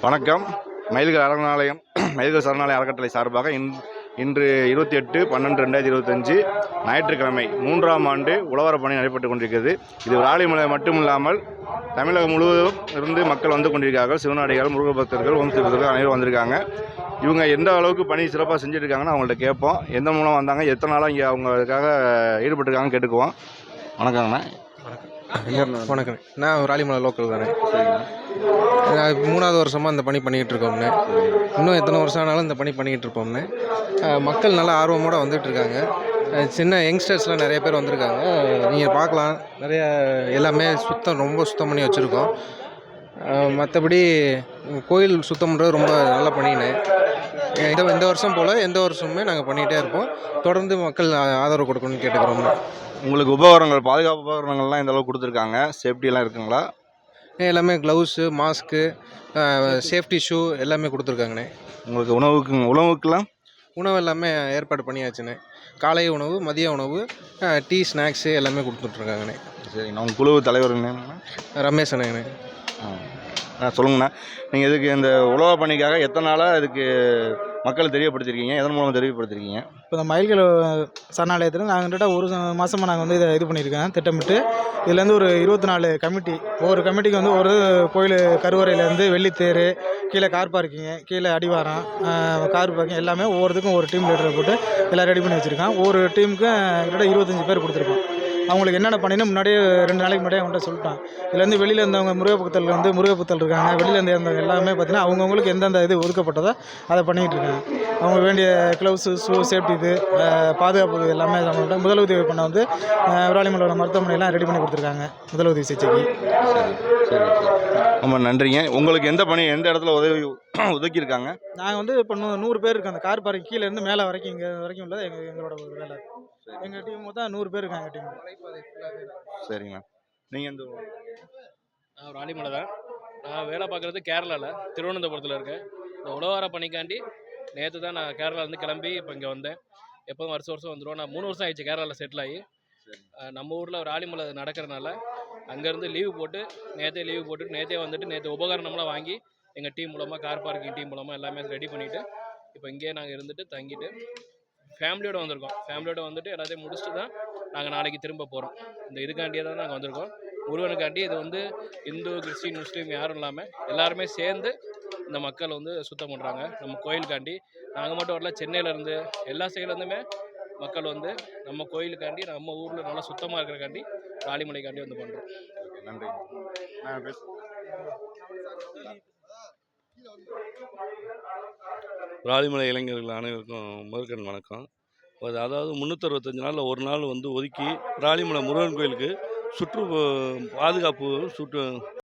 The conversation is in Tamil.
வணக்கம். மயில்கள் அறநாலயம் மயில்கள் சரணாலய அறக்கட்டளை சார்பாக இன்று 28/12/2025 ஞாயிற்றுக்கிழமை 3ஆம் ஆண்டு உழவாரப் பணி நடைபெற்றுக் கொண்டிருக்கிறது. இது விராலிமலை மட்டுமில்லாமல் தமிழகம் முழுவதும் இருந்து மக்கள் வந்து கொண்டிருக்கிறார்கள். சிவனாடிகள், முருக பக்தர்கள், ஓம் ஸ்ரீ பக்தர்கள் அனைவரும் வந்திருக்காங்க. இவங்க எந்த அளவுக்கு பணி சிறப்பாக செஞ்சுருக்காங்கன்னு அவங்கள்ட்ட கேட்போம். எந்த மூலம் வந்தாங்க, எத்தனை நாளாக இங்கே அவங்களுக்காக ஈடுபட்டுருக்காங்கன்னு கேட்டுக்குவோம். வணக்கங்கண்ணா. வணக்கம். நான் விராலிமலை லோக்கல் தானே. மூணாவது வருஷமாக இந்த பணி பண்ணிக்கிட்டு இருக்கோம்னு. இன்னும் எத்தனை வருஷம் ஆனாலும் இந்த பணி பண்ணிக்கிட்டு இருப்போம்னு. மக்கள் நல்லா ஆர்வமோடு வந்துகிட்ருக்காங்க. சின்ன யங்ஸ்டர்ஸ்லாம் நிறைய பேர் வந்திருக்காங்க. நீங்கள் பார்க்கலாம், நிறைய எல்லாமே ரொம்ப சுத்தம் பண்ணி வச்சுருக்கோம். மற்றபடி கோயில் சுத்தம் பண்ணுறது ரொம்ப நல்லா பண்ணினேன். இந்த வருஷம் போல் எந்த வருஷமுமே நாங்கள் பண்ணிகிட்டே இருப்போம். தொடர்ந்து மக்கள் ஆதரவு கொடுக்கணும்னு கேட்டுக்கிறோம். உங்களுக்கு உபகரணங்கள், பாதுகாப்பு உபகரணங்கள்லாம் இந்த அளவுக்கு கொடுத்துருக்காங்க. சேஃப்டியெல்லாம் இருக்குங்களா? எல்லாமே க்ளவுஸு, மாஸ்க்கு, சேஃப்டி ஷூ எல்லாமே கொடுத்துருக்காங்கண்ணே. உங்களுக்கு உணவுக்கெல்லாம் உணவு எல்லாமே ஏற்பாடு பண்ணியாச்சுண்ணே. காலை உணவு, மதிய உணவு, டீ, ஸ்நாக்ஸு எல்லாமே கொடுத்துட்ருக்காங்கண்ணே. சரிங்கண்ணா. உங்கள் குழு தலைவர் என்னங்கண்ணா? ரமேஷ் அண்ணே. சொல்லுங்கண்ணா. நீங்கள் இதுக்கு இந்த உழவு பணிக்காக எத்தனை நாளாக இதுக்கு மக்கள் தெரியப்படுத்திருக்கீங்க? எதன் மூலம் தெரியப்படுத்திருக்கீங்க? இப்போ இந்த மயில்கள் சரணாலயத்தில் நாங்கள் ஒரு மாதமாக நாங்கள் வந்து இதை இது பண்ணியிருக்கேன், திட்டமிட்டு. இதுலேருந்து ஒரு 24 கமிட்டி, ஒவ்வொரு கமிட்டிக்கு வந்து ஒரு கோயில் கருவறையிலேருந்து வெள்ளித்தேர், கீழே கார் பார்க்கிங்கு, கீழே அடிவாரம், கார் பார்க்கிங் எல்லாமே ஒவ்வொருத்துக்கும் ஒரு டீம் லீடரை போட்டு எல்லாம் ரெடி பண்ணி வச்சுருக்கேன். ஒவ்வொரு டீமுக்கும் கிட்ட 25 பேர் கொடுத்துருக்கோம். அவங்களுக்கு என்னென்ன பண்ணினா முன்னாடியே 2 நாளைக்கு முன்னாடியே அவங்கள்ட்ட சொல்லிட்டான். இதுலேருந்து வெளியில் இருந்தவங்க முருகப்புத்தல் இருக்காங்க. வெளியில் இருந்தவங்க எல்லாமே பார்த்தீங்கன்னா அவங்கவுங்களுக்கு எந்தெந்த இது ஒதுக்கப்பட்டதோ அதை பண்ணிகிட்டு இருக்காங்க. அவங்க வேண்டிய க்ளவுஸு, ஷூ, சேஃப்டி இது, பாதுகாப்பு எல்லாமே நம்மள்ட்ட முதலுதவி பண்ண வந்து விராலிமலையோட மருத்துவமனையெல்லாம் ரெடி பண்ணி கொடுத்துருக்காங்க முதலுதவி சிகிச்சைக்கு. ரொம்ப நன்றிங்க. உங்களுக்கு எந்த பணி எந்த இடத்துல ஒதுக்கியிருக்காங்க? நாங்கள் வந்து இப்போ 100 பேர் இருக்கோம். அந்த கார் பார்க்கிங் கீழேருந்து மேலே வரைக்கும் இங்கே வரைக்கும் உள்ளது எங்களோட வேலை. எங்கள் டீம் மொத்தம் 100 பேர் இருக்காங்க டீம். சரிங்கண்ணா. நீங்கள் எந்த நான் விராலிமலை தான். நான் வேலை பார்க்குறது கேரளாவில், திருவனந்தபுரத்தில் இருக்கேன். இந்த உழவார பணிக்காண்டி நேற்று தான் நான் கேரளாவிலேருந்து கிளம்பி இப்போ இங்கே வந்தேன். எப்போதும் வருஷம் வந்துடுவோம். நான் 3 வருஷம் ஆயிடுச்சு கேரளாவில் செட்டில் ஆகி. நம்ம ஊரில் விராலிமலை நடக்கிறனால அங்கேருந்து லீவு போட்டு நேற்றே வந்துட்டு நேற்று உபகரணம்லாம் வாங்கி எங்கள் டீம் மூலமாக, கார் பார்க்கிங் டீம் மூலமாக எல்லாமே ரெடி பண்ணிவிட்டு இப்போ இங்கேயே நாங்கள் இருந்துட்டு தங்கிட்டு ஃபேமிலியோடு வந்திருக்கோம். ஃபேமிலியோடு வந்துட்டு எல்லாத்தையும் முடிச்சுட்டு தான் நாங்கள் நாளைக்கு திரும்ப போகிறோம். இந்த இதுக்காண்டியே தான் நாங்கள் வந்திருக்கோம். முருகனுக்காண்டி. இது வந்து இந்து, கிறிஸ்டின், முஸ்லீம் யாரும் இல்லாமல் எல்லாருமே சேர்ந்து இந்த மக்கள் வந்து சுத்தம் பண்ணுறாங்க நம்ம கோயிலுக்காண்டி. நாங்கள் மட்டும் வரல, சென்னையிலேருந்து எல்லா சைட்லேருந்துமே மக்கள் வந்து நம்ம கோயிலுக்காண்டி, நம்ம ஊரில் நல்லா சுத்தமாக இருக்கிறக்காண்டி, விராலிமலைக்காண்டி வந்து பண்ணுறோம். நன்றி. விராலிமலை இளைஞர்கள் அனைவருக்கும் முதற்கண் வணக்கம். அதாவது 365 நாளில் ஒரு நாள் வந்து ஒதுக்கி விராலிமலை முருகன் கோயிலுக்கு பாதுகாப்பு